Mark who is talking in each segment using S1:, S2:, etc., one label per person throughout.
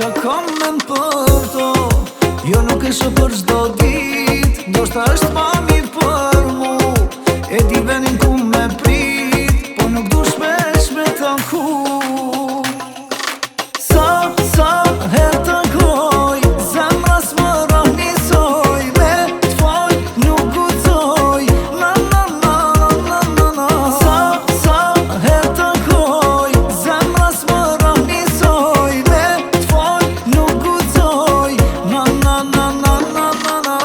S1: qa kam men për to. Jo nuk e shë për çdo dit, ndoshta është ma mirë për mu. E di venin ku me prit, po nuk du shpesh me tanku. Sa her të koj, zemra s'më rahnisoj. Me t'foj nuk guxoj, na na na na na na. Sa her të koj, zemra s'më rahnisoj. Me t'foj nuk guxoj, na na na na na na na.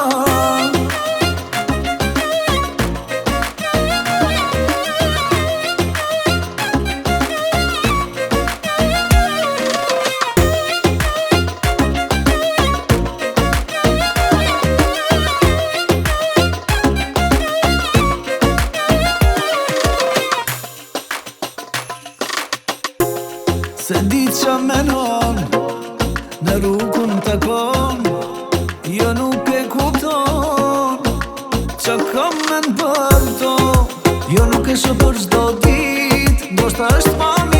S1: Se di qa menon, në rrugën të kon, jo nuk e kupton qa kam men për to. Jo nuk e shë për çdo dit, ndoshta është ma mirë